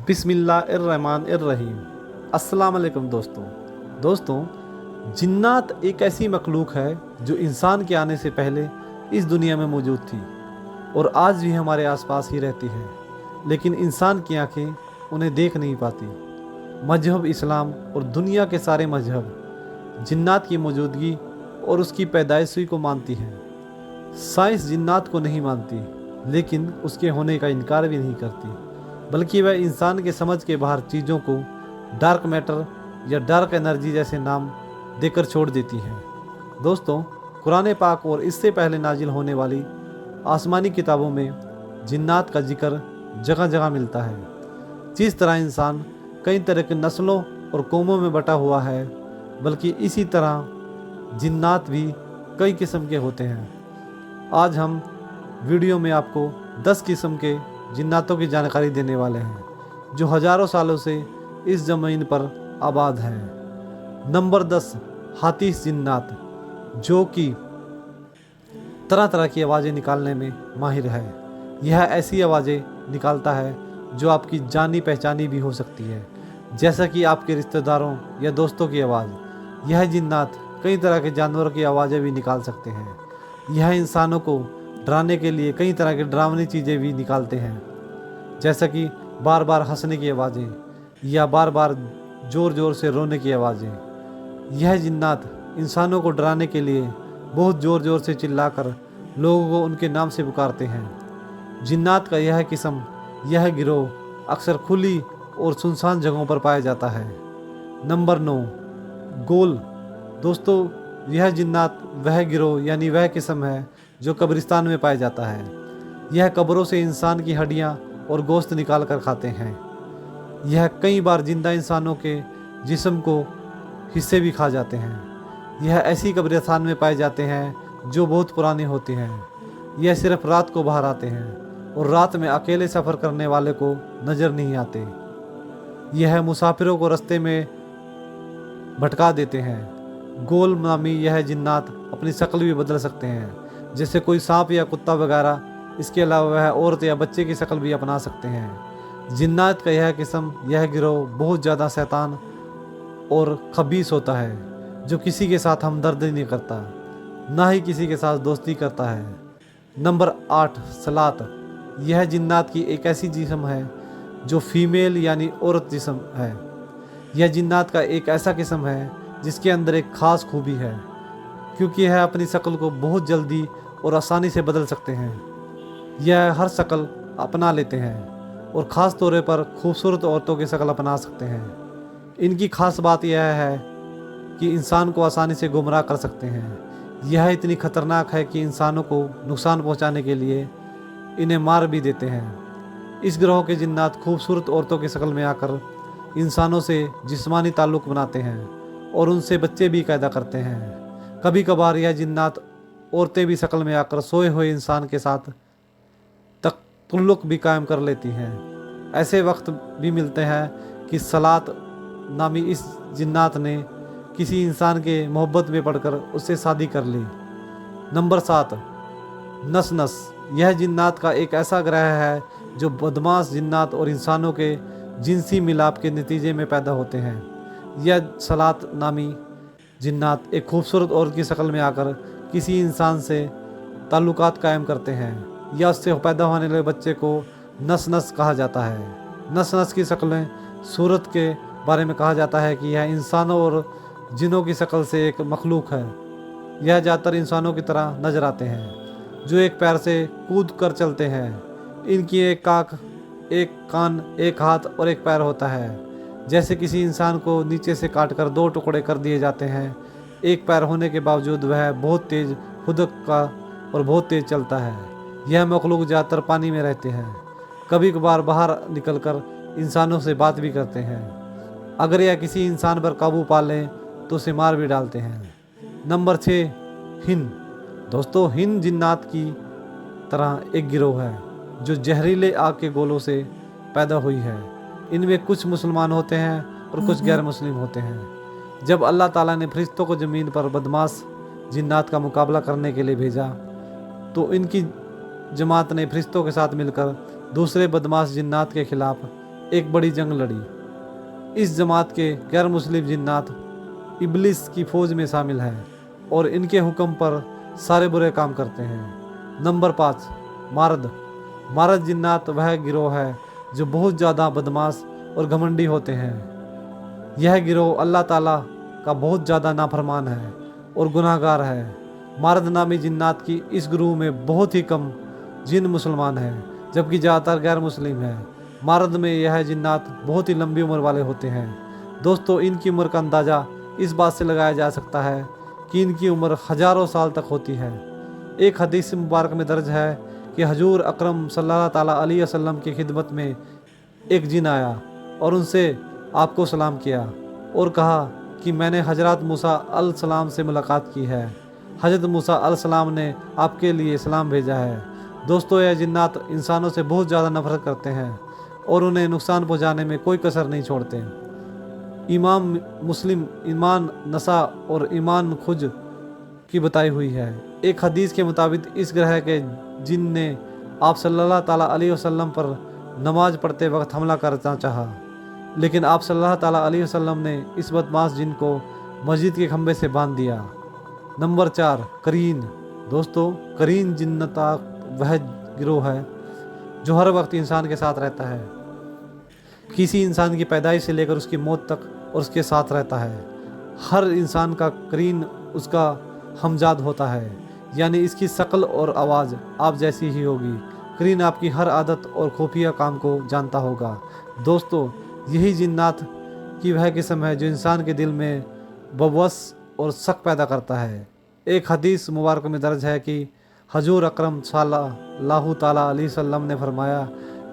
बिस्मिल्लाहिर्रहमानिर्रहीम। अस्सलाम वालेकुम दोस्तों। जिन्नात एक ऐसी मखलूक है जो इंसान के आने से पहले इस दुनिया में मौजूद थी और आज भी हमारे आसपास ही रहती है, लेकिन इंसान की आंखें उन्हें देख नहीं पाती। मजहब इस्लाम और दुनिया के सारे मजहब जिन्नात की मौजूदगी और उसकी पैदाइशी को मानती हैं। साइंस जिन्नात को नहीं मानती, लेकिन उसके होने का इनकार भी नहीं करती, बल्कि वह इंसान के समझ के बाहर चीज़ों को डार्क मैटर या डार्क एनर्जी जैसे नाम देकर छोड़ देती है। दोस्तों, कुरान पाक और इससे पहले नाजिल होने वाली आसमानी किताबों में जिन्नात का जिक्र जगह जगह मिलता है। जिस तरह इंसान कई तरह की नस्लों और कौमों में बटा हुआ है, बल्कि इसी तरह जिन्नात भी कई किस्म के होते हैं। आज हम वीडियो में आपको 10 किस्म के जिन्नातों की जानकारी देने वाले हैं, जो हज़ारों सालों से इस ज़मीन पर आबाद है। नंबर 10, हाथीस जिन्नात, जो कि तरह तरह की आवाज़ें निकालने में माहिर है। यह ऐसी आवाज़ें निकालता है जो आपकी जानी पहचानी भी हो सकती है, जैसा कि आपके रिश्तेदारों या दोस्तों की आवाज़। यह जिन्नात कई तरह के जानवरों की आवाज़ें भी निकाल सकते हैं। यह इंसानों को डराने के लिए कई तरह की डरावनी चीज़ें भी निकालते हैं, जैसा कि बार बार हंसने की आवाज़ें या बार बार ज़ोर ज़ोर से रोने की आवाज़ें। यह जिन्नात इंसानों को डराने के लिए बहुत ज़ोर ज़ोर से चिल्लाकर लोगों को उनके नाम से पुकारते हैं। जिन्नात का यह किस्म, यह गिरोह अक्सर खुली और सुनसान जगहों पर पाया जाता है। नंबर 9, गोल। दोस्तों, यह जिन्नात वह गिरोह यानी वह किस्म है जो कब्रिस्तान में पाया जाता है। यह कब्रों से इंसान की हड्डियां और गोश्त निकाल कर खाते हैं। यह कई बार जिंदा इंसानों के जिस्म को हिस्से भी खा जाते हैं। यह ऐसी कब्रिस्तान में पाए जाते हैं जो बहुत पुरानी होती हैं। यह सिर्फ रात को बाहर आते हैं और रात में अकेले सफ़र करने वाले को नज़र नहीं आते। यह मुसाफिरों को रास्ते में भटका देते हैं। गोल नामी यह जिन्नात अपनी शक्ल भी बदल सकते हैं, जैसे कोई सांप या कुत्ता वगैरह। इसके अलावा वह औरत या बच्चे की शक्ल भी अपना सकते हैं। जिन्नात का यह किस्म, यह गिरोह बहुत ज़्यादा शैतान और खबीस होता है, जो किसी के साथ हमदर्दी नहीं करता, ना ही किसी के साथ दोस्ती करता है। नंबर 8, सलात। यह जिन्नात की एक ऐसी जिस्म है जो फीमेल यानी औरत जिस्म है। यह जिन्नात का एक ऐसा किस्म है जिसके अंदर एक ख़ास खूबी है, क्योंकि यह अपनी शक्ल को बहुत जल्दी और आसानी से बदल सकते हैं। यह हर शक्ल अपना लेते हैं और ख़ास तौर पर खूबसूरत औरतों की शक्ल अपना सकते हैं। इनकी ख़ास बात यह है कि इंसान को आसानी से गुमराह कर सकते हैं। यह इतनी ख़तरनाक है कि इंसानों को नुकसान पहुंचाने के लिए इन्हें मार भी देते हैं। इस ग्रोह के जिन्नात खूबसूरत औरतों की शक्ल में आकर इंसानों से जिस्मानी ताल्लुक़ बनाते हैं और उनसे बच्चे भी पैदा करते हैं। कभी कभार यह जिन्नात औरतें भी शक्ल में आकर सोए हुए इंसान के साथ तल्लुक़ भी कायम कर लेती हैं। ऐसे वक्त भी मिलते हैं कि सलात नामी इस जिन्नात ने किसी इंसान के मोहब्बत में पड़कर उससे शादी कर ली। नंबर 7, नस। यह जिन्नात का एक ऐसा ग्रह है जो बदमाश जिन्नात और इंसानों के जिनसी मिलाप के नतीजे में पैदा होते हैं। यह सलात नामी जिन्नात एक खूबसूरत औरत की शक्ल में आकर किसी इंसान से ताल्लुकात कायम करते हैं, या उससे पैदा होने वाले बच्चे को नस कहा जाता है। नस की शक्लें सूरत के बारे में कहा जाता है कि यह इंसानों और जिनों की शक्ल से एक मखलूक है। यह ज़्यादातर इंसानों की तरह नजर आते हैं, जो एक पैर से कूद कर चलते हैं। इनकी एक आँख, एक कान, एक हाथ और एक पैर होता है। जैसे किसी इंसान को नीचे से काटकर 2 टुकड़े कर दिए जाते हैं। एक पैर होने के बावजूद वह बहुत तेज़ खुदका और बहुत तेज़ चलता है। यह मखलूक ज़्यादातर पानी में रहते हैं। कभी कभार बाहर निकलकर इंसानों से बात भी करते हैं। अगर यह किसी इंसान पर काबू पा लें तो उसे मार भी डालते हैं। नंबर 6, हिन। दोस्तों, हिन जिन्नात की तरह एक गिरोह है जो जहरीले आग के गोलों से पैदा हुई है। इनमें कुछ मुसलमान होते हैं और कुछ गैर मुस्लिम होते हैं। जब अल्लाह ताला ने फरिश्तों को ज़मीन पर बदमाश जिन्नात का मुकाबला करने के लिए भेजा, तो इनकी जमात ने फरिश्तों के साथ मिलकर दूसरे बदमाश जिन्नात के खिलाफ एक बड़ी जंग लड़ी। इस जमात के गैर मुस्लिम जिन्नात इब्लिस की फौज में शामिल हैं और इनके हुक्म पर सारे बुरे काम करते हैं। नंबर 5, मारद। मारद जिन्नात वह गिरोह है जो बहुत ज़्यादा बदमाश और घमंडी होते हैं। यह गिरोह अल्लाह ताला का बहुत ज़्यादा नाफरमान है और गुनाहगार है। मारद नामी जिन्नात की इस ग्रुह में बहुत ही कम जिन मुसलमान हैं, जबकि ज़्यादातर गैर मुस्लिम हैं। मारद में यह जिन्नात बहुत ही लंबी उम्र वाले होते हैं। दोस्तों, इनकी उम्र का अंदाज़ा इस बात से लगाया जा सकता है कि इनकी उम्र हज़ारों साल तक होती है। एक हदीस मुबारक में दर्ज है कि हजूर अकरम सल्लल्लाहु ताला अलैहि वसल्लम की खिदमत में एक जिन आया और उनसे आपको सलाम किया और कहा कि मैंने हजरत मूसा अलैहिस्सलाम से मुलाकात की है। हजरत मूसा अलैहिस्सलाम ने आपके लिए सलाम भेजा है। दोस्तों, यह जिन्नात इंसानों से बहुत ज़्यादा नफरत करते हैं और उन्हें नुकसान पहुंचाने में कोई कसर नहीं छोड़ते। इमाम मुस्लिम, ईमान नसा और ईमान खुज की बताई हुई है। एक हदीस के मुताबिक इस ग्रह के जिन ने आप सल्लल्लाहु ताला अलैहि वसल्लम पर नमाज पढ़ते वक्त हमला करना चाहा, लेकिन आप सल्लल्लाहु ताला अलैहि वसल्लम ने इस बदमाश जिन को मस्जिद के खंबे से बांध दिया। नंबर 4, करीन। दोस्तों, करीन जिन्नता वह गिरोह है जो हर वक्त इंसान के साथ रहता है। किसी इंसान की पैदाइश से लेकर उसकी मौत तक और उसके साथ रहता है। हर इंसान का करीन उसका हमजाद होता है, यानी इसकी शक्ल और आवाज़ आप जैसी ही होगी। करीन आपकी हर आदत और खुफिया काम को जानता होगा। दोस्तों, यही जिन्नात की वह किस्म है जो इंसान के दिल में बवस और शक पैदा करता है। एक हदीस मुबारक में दर्ज है कि हजूर अकरम सल्लल्लाहु ताला अलैहि वसल्लम ने फरमाया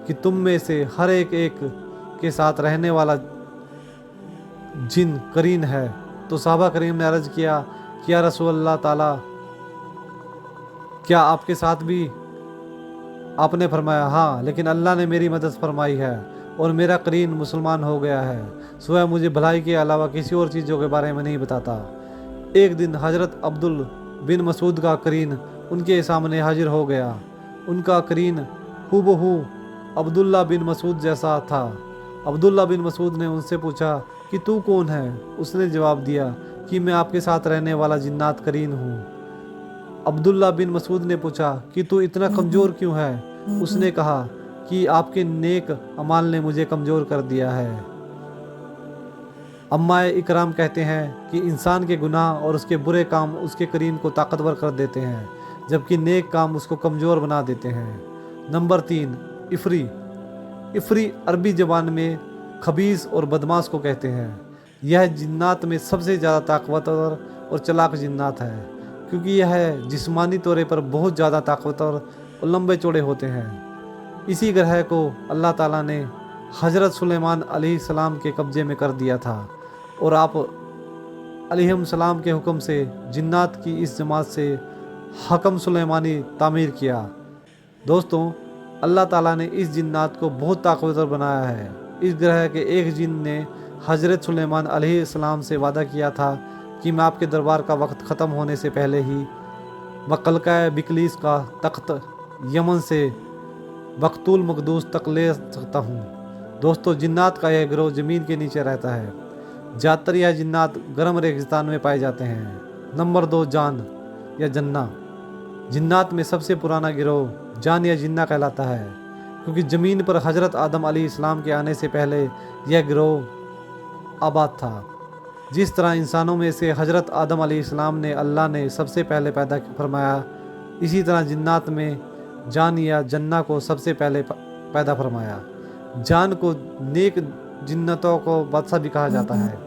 कि तुम में से हर एक के साथ रहने वाला जिन करीन है। तो साहबा करीम ने अर्ज किया कि या रसूलल्लाह ताला, क्या आपके साथ भी? आपने फरमाया हाँ, लेकिन अल्लाह ने मेरी मदद फरमाई है और मेरा करीन मुसलमान हो गया है, सो मुझे भलाई के अलावा किसी और चीज़ों के बारे में नहीं बताता। एक दिन हज़रत अब्दुल बिन मसूद का करीन उनके सामने हाजिर हो गया। उनका करीन हूबहू अब्दुल्ला बिन मसूद जैसा था। अब्दुल्ला बिन मसूद ने उनसे पूछा कि तू कौन है? उसने जवाब दिया कि मैं आपके साथ रहने वाला जिन्नात करीन हूँ। अब्दुल्ला बिन मसूद ने पूछा कि तू इतना कमज़ोर क्यों है? उसने कहा कि आपके नेक अमाल ने मुझे कमज़ोर कर दिया है। अम्माए इकराम कहते हैं कि इंसान के गुनाह और उसके बुरे काम उसके करीन को ताकतवर कर देते हैं, जबकि नेक काम उसको कमज़ोर बना देते हैं। नंबर 3, इफ़री। इफ़री अरबी ज़बान में खबीस और बदमाश को कहते हैं। यह जिन्नात में सबसे ज़्यादा ताकतवर और चलाक जिन्नात है, क्योंकि यह जिस्मानी तौर पर बहुत ज़्यादा ताकतवर और लंबे चौड़े होते हैं। इसी ग्रह को अल्लाह ताला ने हज़रत सुलेमान अलैहिस्सलाम के कब्ज़े में कर दिया था और आप अलैहिस्सलाम के हुक्म से जिन्नात की इस जमात से हकम सुलेमानी तामीर किया। दोस्तों, अल्लाह ताला ने इस जिन्नात को बहुत ताकतवर बनाया है। इस ग्रह के एक जिन ने हज़रत सुलेमान अलैहिस्सलाम से वादा किया था कि मैं आपके दरबार का वक्त ख़त्म होने से पहले ही मकलका बिकलीस का तख्त यमन से बख्तुल मकदूस तक ले सकता हूँ। दोस्तों, जिन्नात का यह गिरोह ज़मीन के नीचे रहता है। ज़्यादातर यह जिन्नात गर्म रेगिस्तान में पाए जाते हैं। नंबर 2, जान या जन्ना। जिन्नात में सबसे पुराना गिरोह जान या जिन्ना कहलाता है, क्योंकि ज़मीन पर हज़रत आदम अलैहिस्सलाम के आने से पहले यह गिरोह आबाद था। जिस तरह इंसानों में से हज़रत आदम अलैहिस्सलाम ने अल्लाह ने सबसे पहले पैदा फरमाया, इसी तरह जिन्नात में जान या जन्ना को सबसे पहले पैदा फरमाया। जान को नेक जिन्नतों को बादशाह भी कहा जाता है।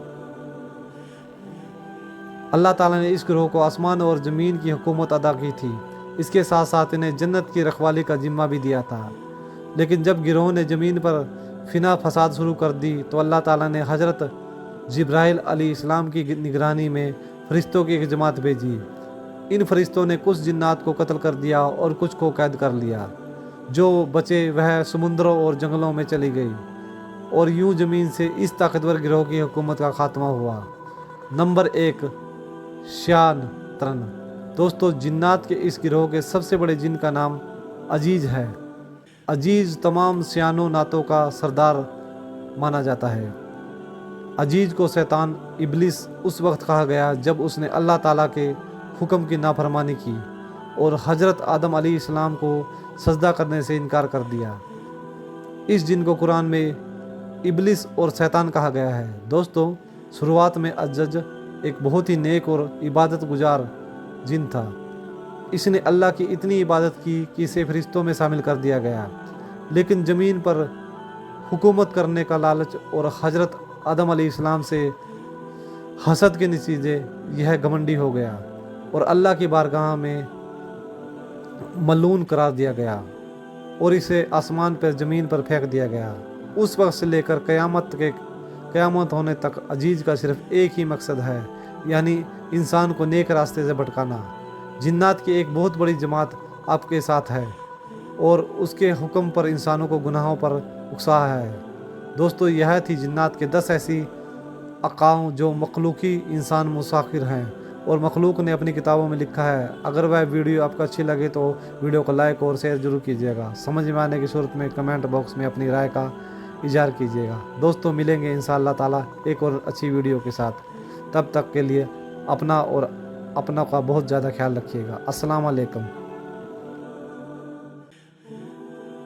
अल्लाह ताला ने इस गिरोह को आसमान और ज़मीन की हुकूमत अदा की थी। इसके साथ साथ इन्हें जन्नत की रखवाली का जिम्मा भी दिया था। लेकिन जब गिरोह ने ज़मीन पर फिना फसाद शुरू कर दी तो अल्लाह ताला ने हज़रत जिब्राइल अलैहिस्सलाम की निगरानी में फ़रिश्तों की एक जमात भेजी। इन फ़रिश्तों ने कुछ जिन्नात को कत्ल कर दिया और कुछ को कैद कर लिया। जो बचे वह समुद्रों और जंगलों में चली गई और यूं ज़मीन से इस ताकतवर गिरोह की हुकूमत का खात्मा हुआ। नंबर 1, श्यान तरन। दोस्तों, जिन्नात के इस गिरोह के सबसे बड़े जिन का नाम अजीज़ है। अजीज़ तमाम श्यानो नातों का सरदार माना जाता है। अजीज को शैतान इब्लिस उस वक्त कहा गया जब उसने अल्लाह ताला के हुक्म की नाफरमानी की और हज़रत आदम अलैहिस्सलाम को सजदा करने से इनकार कर दिया। इस जिन को कुरान में इब्लिस और शैतान कहा गया है। दोस्तों, शुरुआत में अज्जज एक बहुत ही नेक और इबादत गुजार जिन था। इसने अल्लाह की इतनी इबादत की कि इसे फरिश्तों में शामिल कर दिया गया, लेकिन ज़मीन पर हुकूमत करने का लालच और हज़रत आदम अलैहिस्सलाम से हसद के नतीजे यह घमंडी हो गया और अल्लाह की बारगाह में मलून करार दिया गया और इसे आसमान पर ज़मीन पर फेंक दिया गया। उस वक्त से लेकर क़यामत होने तक अजीज का सिर्फ एक ही मकसद है, यानी इंसान को नेक रास्ते से भटकाना। जिन्नात की एक बहुत बड़ी जमात आपके साथ है और उसके हुक्म पर इंसानों को गुनाहों पर उकसाया है। दोस्तों, यह थी जिन्नात के 10 ऐसी अकाम जो मखलूकी इंसान मुसाखिर हैं और मखलूक ने अपनी किताबों में लिखा है। अगर वह वीडियो आपको अच्छी लगे तो वीडियो को लाइक और शेयर जरूर कीजिएगा। समझ में आने की सूरत में कमेंट बॉक्स में अपनी राय का इज़हार कीजिएगा। दोस्तों, मिलेंगे इंशाअल्लाह ताला एक और अच्छी वीडियो के साथ। तब तक के लिए अपना और अपना का बहुत ज़्यादा ख्याल रखिएगा। अस्सलाम वालेकुम।